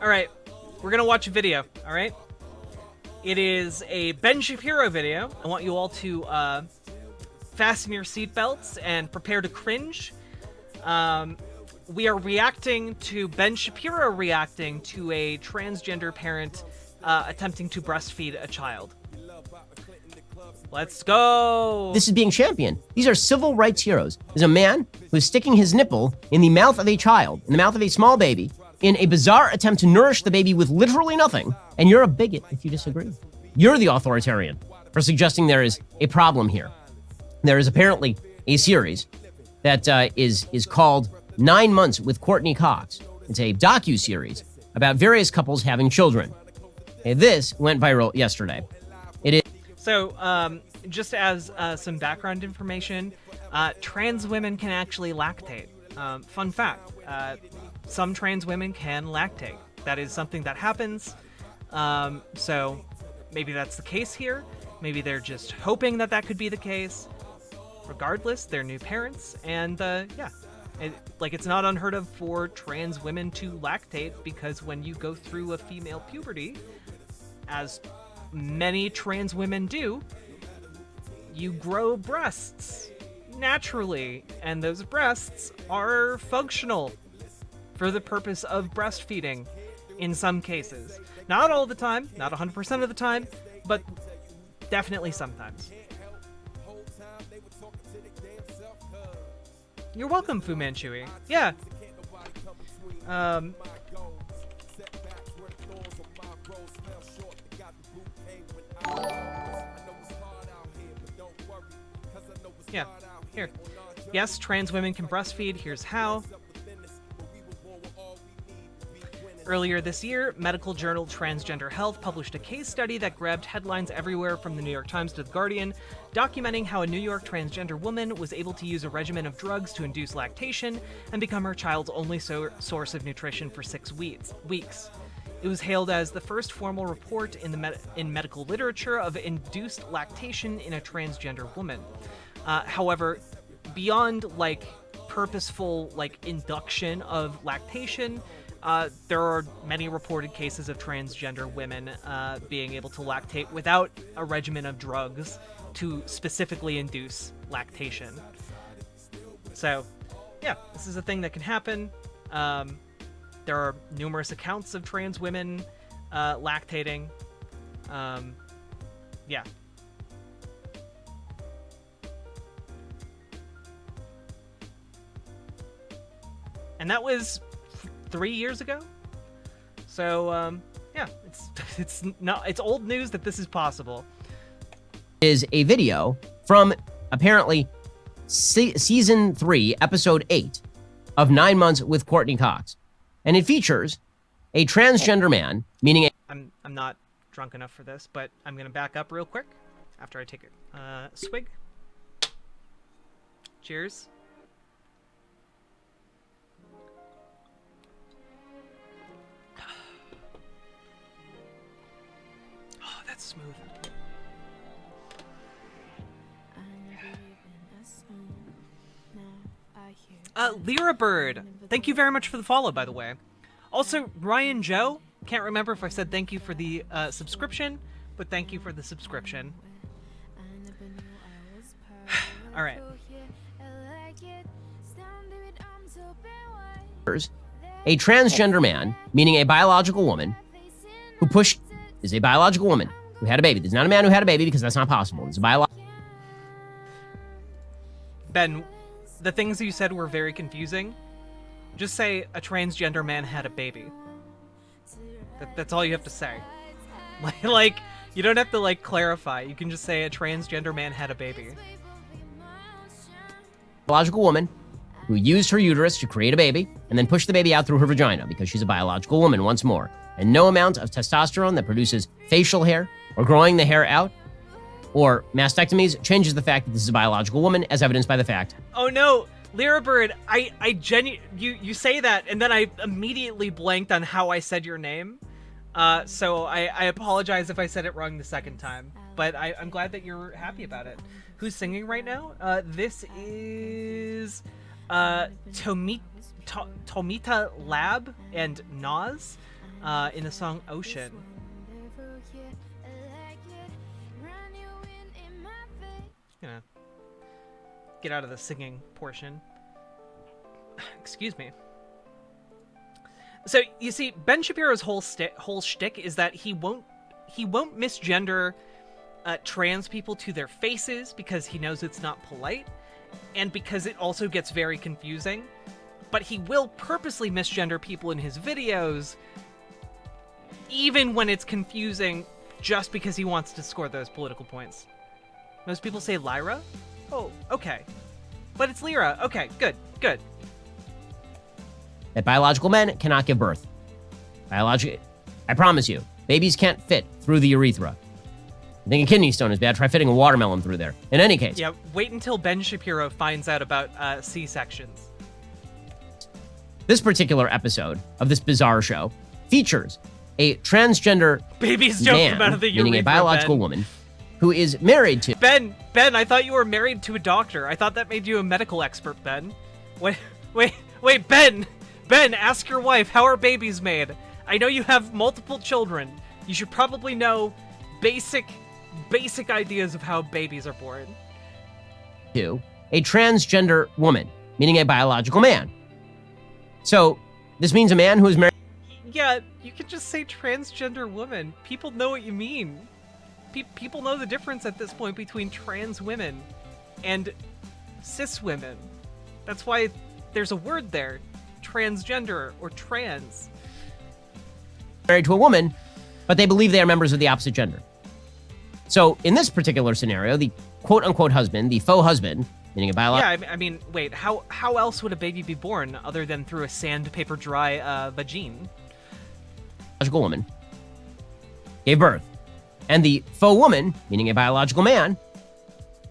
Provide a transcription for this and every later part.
All right, we're gonna watch a video. All right, it is a Ben Shapiro video. I want you all to fasten your seatbelts and prepare to cringe. We are reacting to Ben Shapiro reacting to a transgender parent attempting to breastfeed a child. Let's go. This is being championed. These are civil rights heroes. There's a man who's sticking his nipple in the mouth of a child, in the mouth of a small baby, in a bizarre attempt to nourish the baby with literally nothing, and you're a bigot if you disagree. You're the authoritarian for suggesting there is a problem here. There is apparently a series that is called 9 Months with Courtney Cox. It's a docu-series about various couples having children. And this went viral yesterday. So, just as some background information, trans women can actually lactate. Fun fact, some trans women can lactate. That is something that happens. So maybe that's the case here. Maybe they're just hoping that that could be the case. Regardless, they're new parents, and yeah. It's not unheard of for trans women to lactate, because when you go through a female puberty, as many trans women do, you grow breasts naturally, and those breasts are functional for the purpose of breastfeeding in some cases. Not all the time, not 100% of the time, but definitely sometimes. You're welcome, Fu Manchu. Yeah. Yeah, here. Yes, trans women can breastfeed. Here's how. Earlier this year, medical journal Transgender Health published a case study that grabbed headlines everywhere from the New York Times to The Guardian, documenting how a New York transgender woman was able to use a regimen of drugs to induce lactation and become her child's only source of nutrition for 6 weeks. It was hailed as the first formal report in medical literature of induced lactation in a transgender woman. However, beyond purposeful induction of lactation, there are many reported cases of transgender women being able to lactate without a regimen of drugs to specifically induce lactation. So, yeah, this is a thing that can happen. There are numerous accounts of trans women lactating. Yeah. And that was 3 years ago. So, yeah, it's old news that this is possible. Is a video from apparently season 3, episode 8 of 9 Months with Courtney Cox. And it features a transgender man, meaning I'm not drunk enough for this, but I'm going to back up real quick after I take a swig. Cheers. Oh, that's smooth. Lyra Bird, thank you very much for the follow, by the way. Also, Ryan Joe, can't remember if I said thank you for the subscription, but thank you for the subscription. All right. A transgender man, meaning a biological woman, is a biological woman who had a baby. There's not a man who had a baby because that's not possible. It's a biological. Ben, the things you said were very confusing. Just say a transgender man had a baby. That's all you have to say. You don't have to clarify. You can just say a transgender man had a baby. Biological woman who used her uterus to create a baby and then pushed the baby out through her vagina because she's a biological woman once more. And no amount of testosterone that produces facial hair or growing the hair out or mastectomies changes the fact that this is a biological woman, as evidenced by the fact. Oh no, Lyra Bird, you say that, and then I immediately blanked on how I said your name. So I apologize if I said it wrong the second time, but I'm glad that you're happy about it. Who's singing right now? This is Tomita Lab and Nas. in the song Ocean. Gonna get out of the singing portion. Excuse me. So you see, Ben Shapiro's whole shtick is that he won't misgender trans people to their faces because he knows it's not polite, and because it also gets very confusing. But he will purposely misgender people in his videos, even when it's confusing, just because he wants to score those political points. Most people say Lyra? Oh, okay. But it's Lyra. Okay, good, good. That biological men cannot give birth. I promise you, babies can't fit through the urethra. You think a kidney stone is bad? Try fitting a watermelon through there. In any case. Yeah, wait until Ben Shapiro finds out about C-sections. This particular episode of this bizarre show features a transgender babies don't man, come out of the urethra, meaning a biological Ben. Woman, who is married to... Ben, I thought you were married to a doctor. I thought that made you a medical expert, Ben. Wait, Ben! Ben, ask your wife, how are babies made? I know you have multiple children. You should probably know basic ideas of how babies are born. To a transgender woman, meaning a biological man. So, this means a man who is married... Yeah, you can just say transgender woman. People know what you mean. People know the difference at this point between trans women and cis women. That's why there's a word there. Transgender or trans. Married to a woman, but they believe they are members of the opposite gender. So, in this particular scenario, the quote-unquote husband, the faux husband, meaning a biological... Yeah, I mean, wait, how else would a baby be born other than through a sandpaper dry vagine? Biological woman gave birth. And the faux woman, meaning a biological man,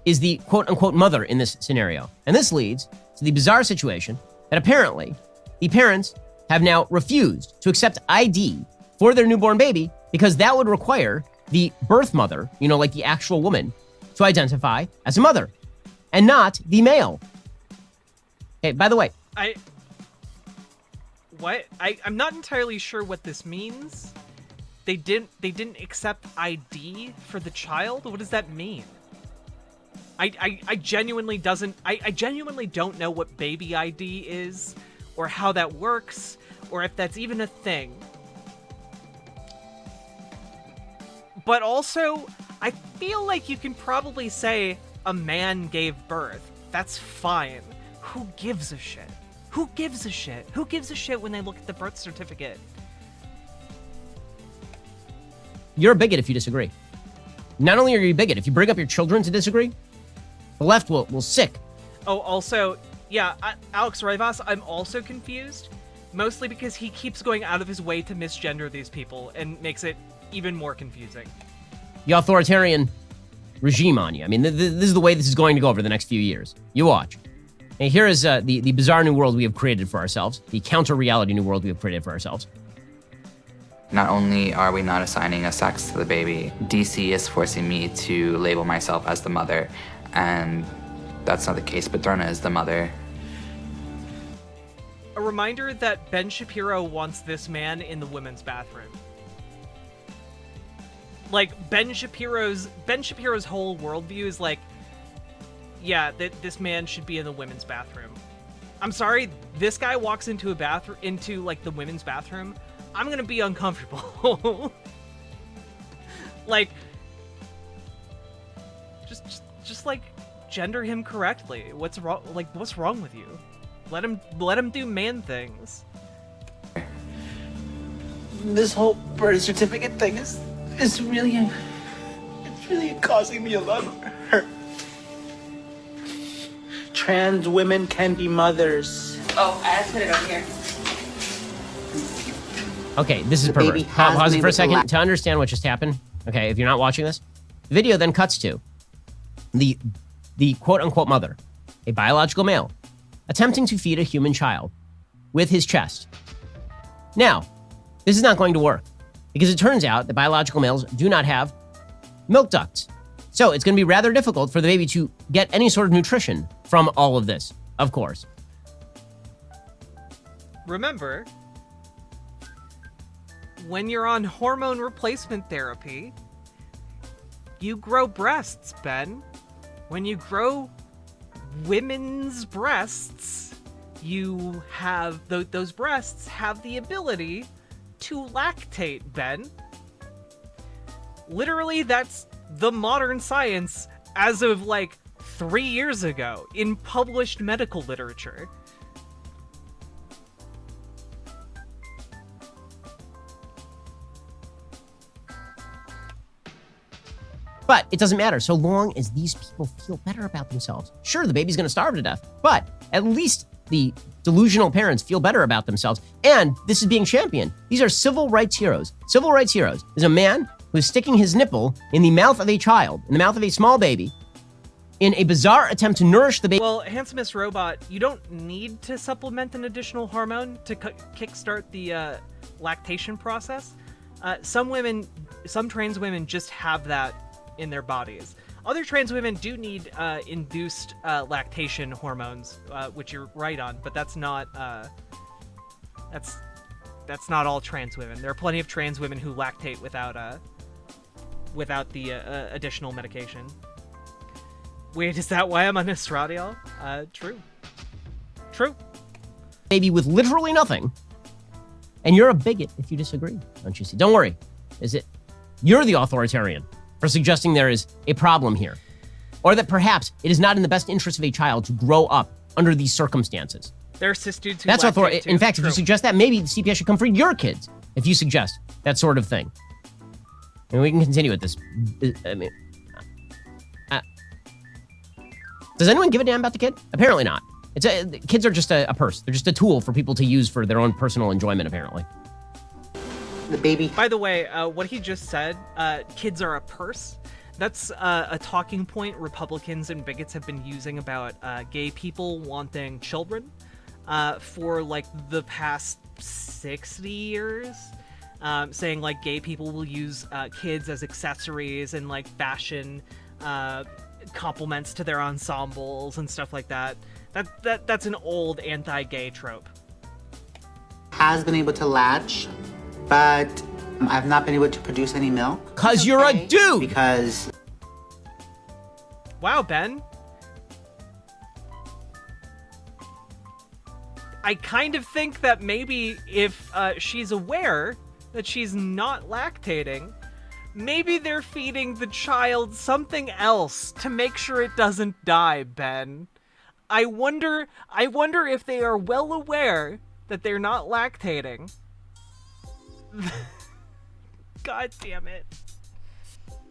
is the quote-unquote mother in this scenario. And this leads to the bizarre situation that apparently the parents have now refused to accept ID for their newborn baby because that would require the birth mother, like the actual woman, to identify as a mother and not the male. Okay, by the way. I'm not entirely sure what this means. They didn't accept ID for the child? What does that mean? I genuinely don't know what baby ID is, or how that works, or if that's even a thing. But also, I feel like you can probably say a man gave birth. That's fine. Who gives a shit? Who gives a shit? Who gives a shit when they look at the birth certificate? You're a bigot if you disagree. Not only are you a bigot, if you bring up your children to disagree, the left will sick. Oh, also, yeah, Alex Rivas, I'm also confused. Mostly because he keeps going out of his way to misgender these people and makes it even more confusing. The authoritarian regime on you. I mean, this is the way this is going to go over the next few years. You watch. And here is the bizarre new world we have created for ourselves, the counter-reality new world we have created for ourselves. Not only are we not assigning a sex to the baby, DC is forcing me to label myself as the mother, and that's not the case. Paterna is the mother. A reminder that Ben Shapiro wants this man in the women's bathroom. Like, Ben Shapiro's whole worldview is like, yeah, that this man should be in the women's bathroom. I'm sorry, this guy walks into a bathroom, like the women's bathroom, I'm gonna be uncomfortable. Like, just like gender him correctly. What's wrong? Like, what's wrong with you? Let him do man things. This whole birth certificate thing is really causing me a lot of hurt. Trans women can be mothers. Oh, I had to put it over here. Okay, this is baby perverse. has Pause me it for a with the second to understand what just happened. Okay, if you're not watching this, the video then cuts to the quote-unquote mother, a biological male, attempting to feed a human child with his chest. Now, this is not going to work because it turns out that biological males do not have milk ducts. So it's going to be rather difficult for the baby to get any sort of nutrition from all of this, of course. Remember, when you're on hormone replacement therapy, you grow breasts, Ben. When you grow women's breasts, you have those breasts have the ability to lactate, Ben. Literally, that's the modern science as of like 3 years ago in published medical literature. But it doesn't matter so long as these people feel better about themselves. Sure, the baby's going to starve to death, but at least the delusional parents feel better about themselves. And this is being championed. These are civil rights heroes. Civil rights heroes is a man who's sticking his nipple in the mouth of a child, in the mouth of a small baby, in a bizarre attempt to nourish the baby. Well, Handsomest Robot, you don't need to supplement an additional hormone to kickstart the lactation process. Some trans women just have that in their bodies. Other trans women do need induced lactation hormones, which you're right on, but that's not all trans women. There are plenty of trans women who lactate without the additional medication. Wait, is that why I'm on estradiol? True. Baby with literally nothing, and you're a bigot if you disagree, don't you see? Don't worry. You're the authoritarian for suggesting there is a problem here, or that perhaps it is not in the best interest of a child to grow up under these circumstances. There are cis dudes who That's authority. In fact, True. if you suggest that, maybe the CPS should come for your kids if you suggest that sort of thing. And we can continue with this. I mean, does anyone give a damn about the kid? Apparently not. Kids are just a purse. They're just a tool for people to use for their own personal enjoyment, apparently. The baby. By the way, what he just said, kids are a purse, that's a talking point Republicans and bigots have been using about gay people wanting children for like the past 60 years. Saying like gay people will use kids as accessories and like fashion complements to their ensembles and stuff like that. That's an old anti-gay trope. Has been able to latch, but I've not been able to produce any milk. Cause you're a dude! Because... Wow, Ben. I kind of think that maybe if she's aware that she's not lactating, maybe they're feeding the child something else to make sure it doesn't die, Ben. I wonder if they are well aware that they're not lactating. God damn it.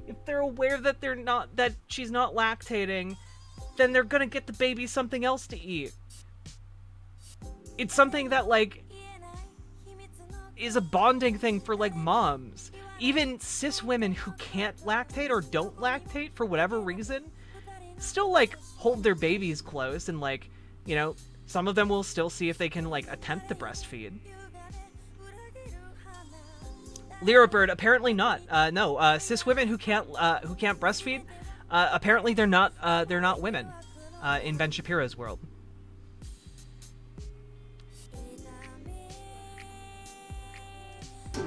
If they're aware that that she's not lactating, then they're gonna get the baby something else to eat. It's something that, like, is a bonding thing for, like, moms. Even cis women who can't lactate or don't lactate for whatever reason still, like, hold their babies close and, like, you know, some of them will still see if they can, like, attempt to breastfeed. Lyra Bird, apparently not. No, cis women who can't breastfeed, apparently they're not women, in Ben Shapiro's world.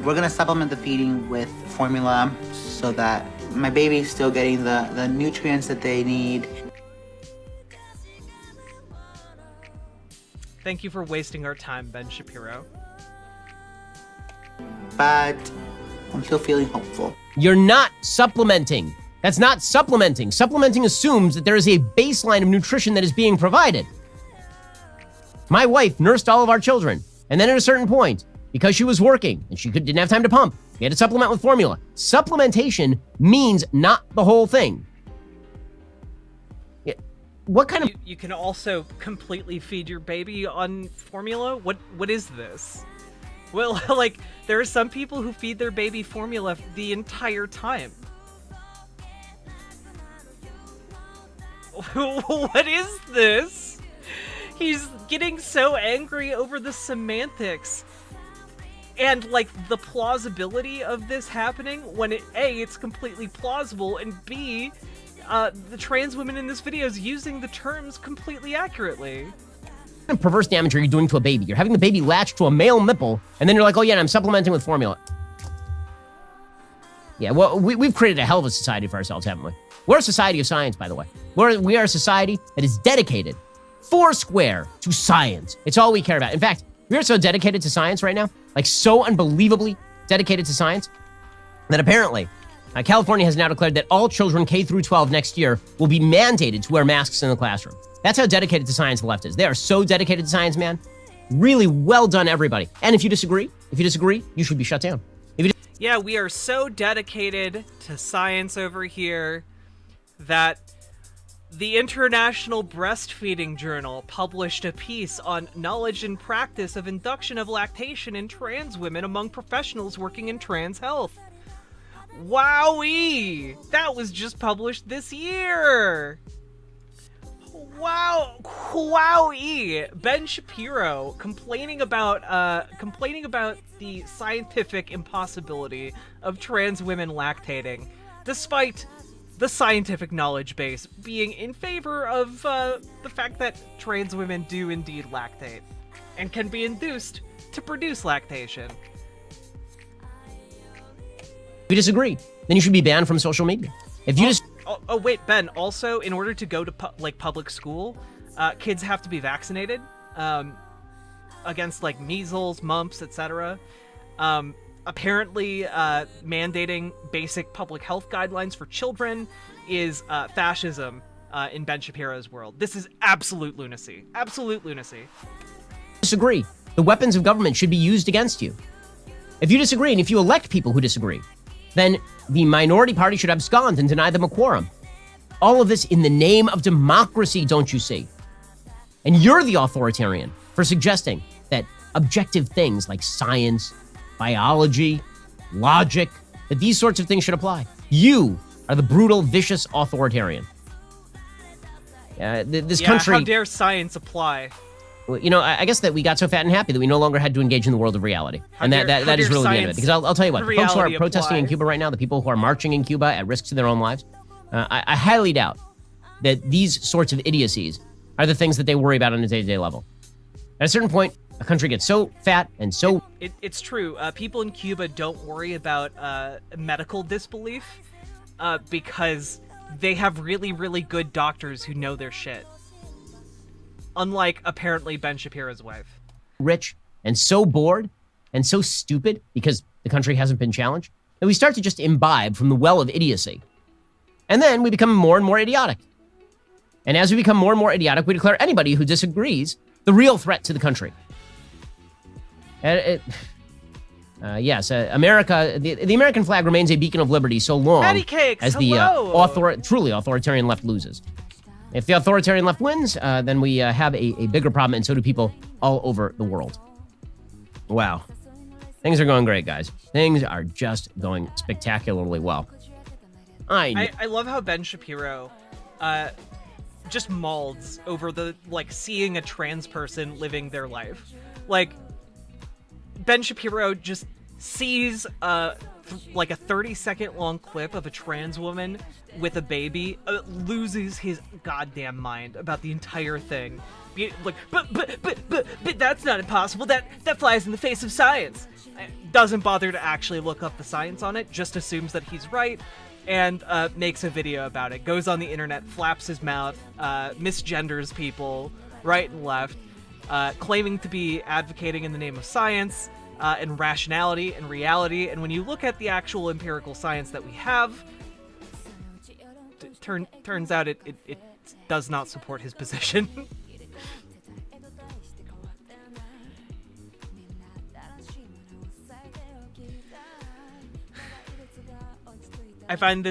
We're gonna supplement the feeding with formula so that my baby's still getting the nutrients that they need. Thank you for wasting our time, Ben Shapiro. But I'm still feeling hopeful. You're not supplementing. That's not supplementing. Supplementing assumes that there is a baseline of nutrition that is being provided. My wife nursed all of our children, and then at a certain point, because she was working and she didn't have time to pump, we had to supplement with formula. Supplementation means not the whole thing. What kind of... You can also completely feed your baby on formula? What is this? Well, like, there are some people who feed their baby formula the entire time. What is this? He's getting so angry over the semantics and, like, the plausibility of this happening when A, it's completely plausible, and B, the trans women in this video is using the terms completely accurately. What kind of perverse damage are you doing to a baby? You're having the baby latched to a male nipple, and then you're like, oh yeah, and I'm supplementing with formula. Yeah, well, we've created a hell of a society for ourselves, haven't we? We're a society of science, by the way. We are a society that is dedicated, foursquare, to science. It's all we care about. In fact, we are so dedicated to science right now, like so unbelievably dedicated to science, that apparently California has now declared that all children K through 12 next year will be mandated to wear masks in the classroom. That's how dedicated to science the left is. They are so dedicated to science, man. Really well done, everybody. And if you disagree, you should be shut down. Yeah, we are so dedicated to science over here that the International Breastfeeding Journal published a piece on knowledge and practice of induction of lactation in trans women among professionals working in trans health. Wowee! That was just published this year! Wow, wowee! Ben Shapiro complaining about the scientific impossibility of trans women lactating, despite the scientific knowledge base being in favor of the fact that trans women do indeed lactate and can be induced to produce lactation. If you disagree, then you should be banned from social media. If you Oh wait, Ben. Also, in order to go to public school, kids have to be vaccinated against like measles, mumps, etc. Apparently, mandating basic public health guidelines for children is fascism in Ben Shapiro's world. This is absolute lunacy. Absolute lunacy. disagree, the weapons of government should be used against you. If you disagree, and if you elect people who disagree, then the minority party should abscond and deny them a quorum. All of this in the name of democracy, don't you see? And you're the authoritarian for suggesting that objective things like science, biology, logic, that these sorts of things should apply. You are the brutal, vicious authoritarian. This country... How dare science apply? You know, I guess that we got so fat and happy that we no longer had to engage in the world of reality. And that is really the end of it. Because I'll tell you what, the folks who are protesting in Cuba right now, the people who are marching in Cuba at risk to their own lives, I highly doubt that these sorts of idiocies are the things that they worry about on a day-to-day level. At a certain point, a country gets so fat and so... It's true. People in Cuba don't worry about medical disbelief because they have really, really good doctors who know their shit. Unlike, apparently, Ben Shapiro's wife. Rich and so bored and so stupid because the country hasn't been challenged that we start to just imbibe from the well of idiocy. And then we become more and more idiotic. And as we become more and more idiotic, we declare anybody who disagrees the real threat to the country. Yes, America, the American flag remains a beacon of liberty so long as the truly authoritarian left loses. If the authoritarian left wins, then we have a bigger problem, and so do people all over the world. Wow. Things are going great, guys. Things are just going spectacularly well. I love how Ben Shapiro just malds over the, seeing a trans person living their life. Ben Shapiro just sees a 30-second long clip of a trans woman with a baby, loses his goddamn mind about the entire thing. But that's not impossible. That flies in the face of science. Doesn't bother to actually look up the science on it, just assumes that he's right, and makes a video about it. Goes on the internet, flaps his mouth, misgenders people right and left, claiming to be advocating in the name of science, and rationality and reality. And when you look at the actual empirical science that we have, turns out it does not support his position. I find this